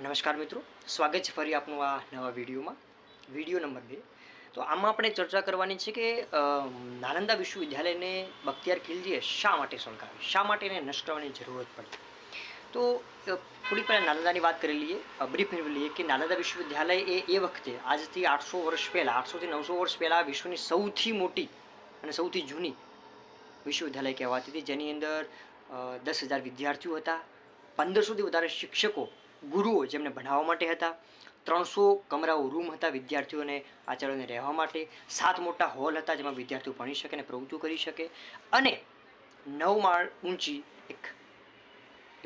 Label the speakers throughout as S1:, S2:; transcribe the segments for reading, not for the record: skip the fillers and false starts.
S1: નમસ્કાર મિત્રો, સ્વાગત છે ફરી આપનું આ નવા વિડીયોમાં. Video number 2. તો આમાં આપણે ચર્ચા કરવાની છે કે નાલંદા વિશ્વવિદ્યાલયને બખ્તિયાર ખિલજીએ શા માટે સળગાવ્યું, શા માટે એને નષ્ટ કરવાની જરૂરત પડી. તો થોડી પહેલાં નાલંદાની વાત કરી લઈએ, બ્રીફ મેળવી લઈએ કે નાલંદા વિશ્વવિદ્યાલય એ વખતે આજથી 800 વર્ષ પહેલાં, 800 થી 900 વર્ષ પહેલાં વિશ્વની સૌથી મોટી અને સૌથી જૂની વિશ્વવિદ્યાલય કહેવાતી હતી, જેની અંદર 10,000 વિદ્યાર્થીઓ હતા, 1500થી વધારે શિક્ષકો, ગુરુઓ જેમને ભણાવવા માટે હતા, 300 કમરાઓ, રૂમ હતા વિદ્યાર્થીઓને, આચાર્યોને રહેવા માટે, 7 મોટા હોલ હતા જેમાં વિદ્યાર્થીઓ ભણી શકે અને પ્રવૃત્તિઓ કરી શકે, અને 9 માળ ઊંચી એક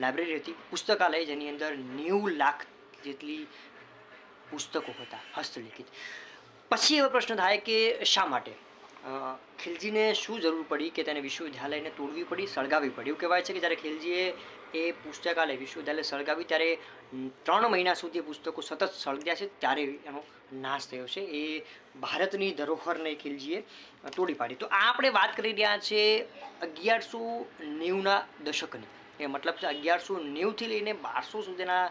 S1: લાઇબ્રેરી હતી, પુસ્તકાલય, જેની અંદર 90 લાખ જેટલી પુસ્તકો હતા હસ્તલિખિત. પછી એવો પ્રશ્ન થાય કે શા માટે ખિલજીને શું જરૂર પડી કે તેને વિશ્વવિદ્યાલયને તોડવી પડી, સળગાવવી પડી. એવું કહેવાય છે કે જ્યારે ખિલજીએ એ પુસ્તકાલય વિશ્વવિદ્યાલય સળગાવી ત્યારે 3 મહિના સુધી પુસ્તકો સતત સળગ્યા છે, ત્યારે એનો નાશ થયો છે. એ ભારતની ધરોહરને ખિલજીએ તોડી પાડી. તો આ આપણે વાત કરી રહ્યા છે 1190ના દશકની. એ મતલબ છે 1190થી લઈને 1200 સુધીના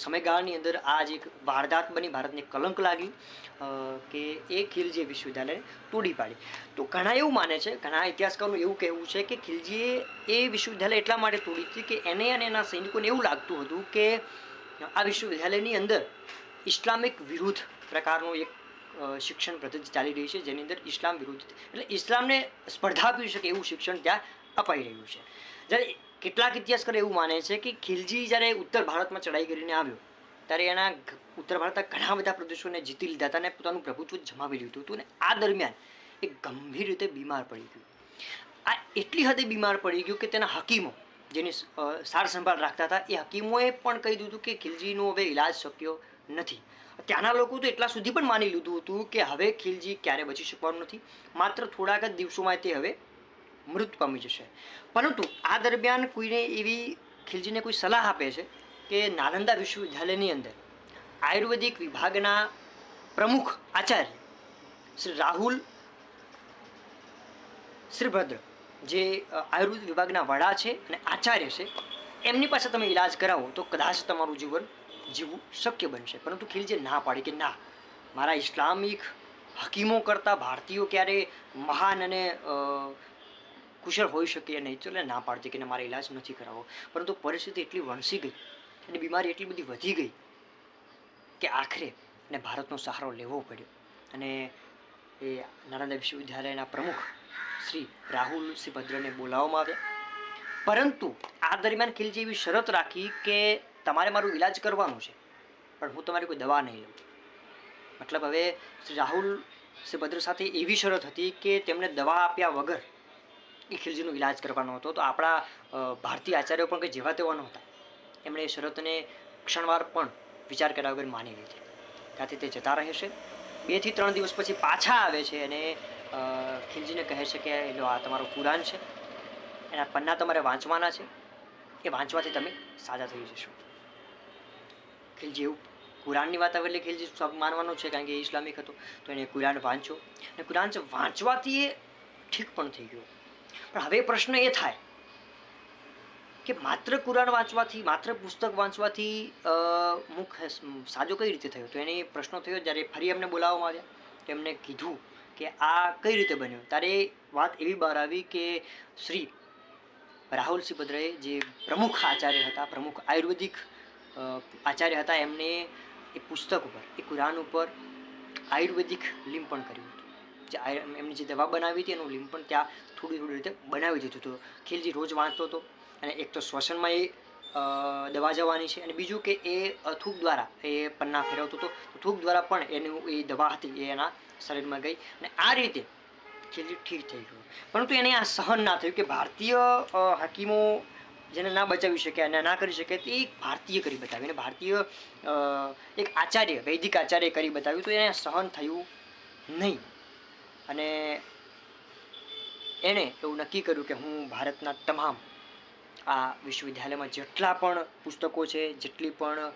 S1: સમયગાળાની અંદર આ જ એક વારદાત બની, ભારતને કલંક લાગ્યું કે એ ખિલજી વિશ્વવિદ્યાલય તોડી પાડી. તો ઘણા એવું માને છે, ઘણા ઇતિહાસકારોનું એવું કહેવું છે કે ખિલજીએ એ વિશ્વવિદ્યાલય એટલા માટે તોડી હતી કે એને અને એના સૈનિકોને એવું લાગતું હતું કે આ વિશ્વવિદ્યાલયની અંદર ઇસ્લામિક વિરુદ્ધ પ્રકારનો એક શિક્ષણ પદ્ધતિ ચાલી રહી છે, જેની અંદર ઇસ્લામ વિરુદ્ધ, એટલે ઇસ્લામને સ્પર્ધા આપી શકે એવું શિક્ષણ ત્યાં અપાઈ રહ્યું છે. જ્યારે કેટલાક ઇતિહાસકારો એવું માને છે કે ખિલજી જ્યારે ઉત્તર ભારતમાં ચડાઈ કરીને આવ્યો ત્યારે એના ઉત્તર ભારતના ઘણા બધા પ્રદેશોને જીતી લીધા હતા અને પોતાનું પ્રભુત્વ જમાવી લીધું હતું, અને આ દરમિયાન એ ગંભીર રીતે બીમાર પડી ગયું. આ એટલી હદે બીમાર પડી ગયું કે તેના હકીમો, જેની સાર સંભાળ રાખતા હતા, એ હકીમોએ પણ કહી દીધું કે ખિલજીનો હવે ઇલાજ શક્ય નથી. ત્યાંના લોકો તો એટલા સુધી પણ માની લીધું હતું કે હવે ખિલજી ક્યારે બચી શકવાનું નથી, માત્ર થોડાક જ દિવસોમાં તે હવે મૃત્યુ પામી જશે. પરંતુ આ દરમિયાન કોઈને એવી ખિલજીને કોઈ સલાહ આપે છે કે નાલંદા વિશ્વવિદ્યાલયની અંદર આયુર્વેદિક વિભાગના પ્રમુખ આચાર્ય શ્રી રાહુલ શ્રીભદ્ર, જે આયુર્વેદ વિભાગના વડા છે અને આચાર્ય છે, એમની પાસે તમે ઈલાજ કરાવો તો કદાચ તમારું જીવન જીવવું શક્ય બનશે. પરંતુ ખિલજીએ ના પાડી કે ના, મારા ઇસ્લામિક હકીમો કરતાં ભારતીયો ક્યારે મહાન અને કુશળ હોઈ શકે નહીં, એટલે ના પાડતી કે મારે ઈલાજ નથી કરાવવો. પરંતુ પરિસ્થિતિ એટલી વણસી ગઈ અને બીમારી એટલી બધી વધી ગઈ કે આખરે એને ભારતનો સહારો લેવો પડ્યો, અને એ નાલંદા વિશ્વવિદ્યાલયના પ્રમુખ શ્રી રાહુલ શ્રીભદ્રને બોલાવવામાં આવ્યા. પરંતુ આ દરમિયાન ખિલજી એવી શરત રાખી કે તમારે મારું ઈલાજ કરવાનું છે, પણ હું તમારી કોઈ દવા નહીં લઉં. મતલબ હવે શ્રી રાહુલ શ્રીભદ્ર સાથે એવી શરત હતી કે તેમણે દવા આપ્યા વગર એ ખિલજીનો ઈલાજ કરવાનો હતો. તો આપણા ભારતીય આચાર્યો પણ કંઈ જેવા તેવા નહોતા, એમણે એ શરતને ક્ષણવાર પણ વિચાર કર્યા વગર માની લીધી. ત્યાંથી તે જતા રહે છે. 2 થી 3 દિવસ પછી પાછા આવે છે અને ખિલજીને કહે છે કે લો, આ તમારું કુરાન છે, એના પન્ના તમારે વાંચવાના છે, એ વાંચવાથી તમે સાજા થઈ જશો. ખિલજી એવું કુરાનની વાત આવે એટલે ખિલજી સબ માનવાનો છે, કારણ કે એ ઇસ્લામિક હતો. તો એને કુરાન વાંચો, અને કુરાન વાંચવાથી એ ઠીક પણ થઈ ગયો. પણ હવે પ્રશ્ન એ થાય કે માત્ર કુરાન વાંચવાથી, માત્ર પુસ્તક વાંચવાથી મુખ સાજો કઈ રીતે થયો? તો એને પ્રશ્નો થયો જ્યારે ફરી એમને બોલાવવામાં આવ્યા, તો એમને કીધું કે આ કઈ રીતે બન્યું. ત્યારે વાત એવી બહાર આવી કે શ્રી રાહુલ શ્રીભદ્રએ, જે પ્રમુખ આચાર્ય હતા, પ્રમુખ આયુર્વેદિક આચાર્ય હતા, એમને એ પુસ્તક ઉપર, એ કુરાન ઉપર આયુર્વેદિક લીંપણ કર્યું હતું. જે એમની જે દવા બનાવી હતી એનું લીંપણ ત્યાં થોડી થોડી રીતે બનાવી દીધું હતું. ખિલજી રોજ વાંચતો હતો, અને એક તો શ્વસનમાં એ દવા જવાની છે, અને બીજું કે એ થૂક દ્વારા એ પન્ના ફેરવતો હતો, તો થૂક દ્વારા પણ એનું એ દવા હતી એ એના શરીરમાં ગઈ, અને આ રીતે ખિલજી ઠીક થઈ ગયું. પરંતુ એને આ સહન ના થયું કે ભારતીય હકીમો જેને ના બચાવી શકે અને ના કરી શકે, તે એક ભારતીય કરી બતાવ્યું, અને ભારતીય એક આચાર્ય, વૈદિક આચાર્ય કરી બતાવ્યું. તો એને સહન થયું નહીં, અને એણે એવું નક્કી કર્યું કે હું ભારતના તમામ આ વિશ્વવિદ્યાલયમાં જેટલા પણ પુસ્તકો છે, જેટલી પણ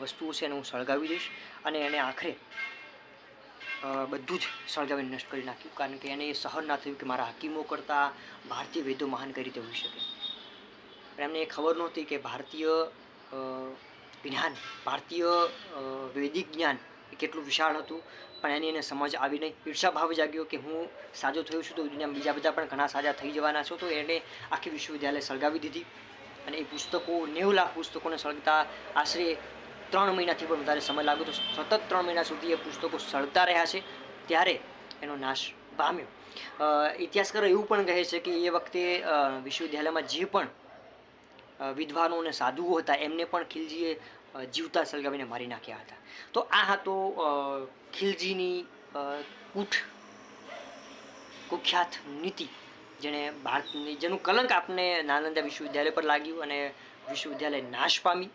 S1: વસ્તુઓ છે, એને હું સળગાવી દઈશ. અને એને આખરે બધું જ સળગાવીને નષ્ટ કરી નાખ્યું, કારણ કે એને એ સહન ના થયું કે મારા હકીમો કરતાં ભારતીય વૈદ્યો મહાન કઈ રીતે હોઈ શકે. પણ એમને એ ખબર નહોતી કે ભારતીય જ્ઞાન, ભારતીય વૈદિક જ્ઞાન એ કેટલું વિશાળ હતું, પણ એની એને સમજ આવી નહીં. ઈર્ષાભાવ જાગ્યો કે હું સાજો થયો છું તો દુનિયામાં બીજા બધા પણ ઘણા સાજા થઈ જવાના છો, તો એને આખી વિશ્વવિદ્યાલય સળગાવી દીધી. અને એ પુસ્તકો 90 લાખ પુસ્તકોને સળગતા આશરે 3 મહિનાથી પણ વધારે સમય લાગ્યો. તો સતત 3 મહિના સુધી એ પુસ્તકો સળગતા રહ્યા છે, ત્યારે એનો નાશ પામ્યો. ઇતિહાસકારો એવું પણ કહે છે કે એ વખતે વિશ્વવિદ્યાલયમાં જે પણ વિદ્વાનો અને સાધુઓ હતા એમને પણ ખિલજીએ જીવતા સળગાવીને મારી નાખ્યા હતા. તો આ હતો ખિલજીની કુખ્યાત નીતિ, જેણે ભારતની જેનું કલંક આપને નાલંદા વિશ્વવિદ્યાલય પર લાગ્યું અને વિશ્વવિદ્યાલય નાશ પામી,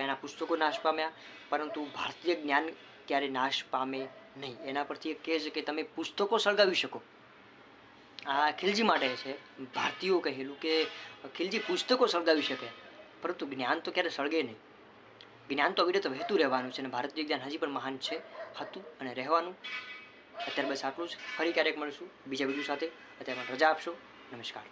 S1: એના પુસ્તકો નાશ પામ્યા, પરંતુ ભારતીય જ્ઞાન ક્યારે નાશ પામે નહીં. એના પરથી એ કહે છે કે તમે પુસ્તકો સળગાવી શકો, આ ખિલજી માટે છે. ભારતીયો કહેલું કે ખિલજી પુસ્તકો સળગાવી શકે, પરંતુ જ્ઞાન તો ક્યારે સળગે નહીં. જ્ઞાન તો અવિરત વહેતું રહેવાનું છે, અને ભારતીય જ્ઞાન હજી પણ મહાન છે, હતું અને રહેવાનું. અત્યારે બસ આટલું જ. ફરી ક્યારેક મળીશું બીજા વિડીયો સાથે. અત્યારે રજા આપશો. નમસ્કાર.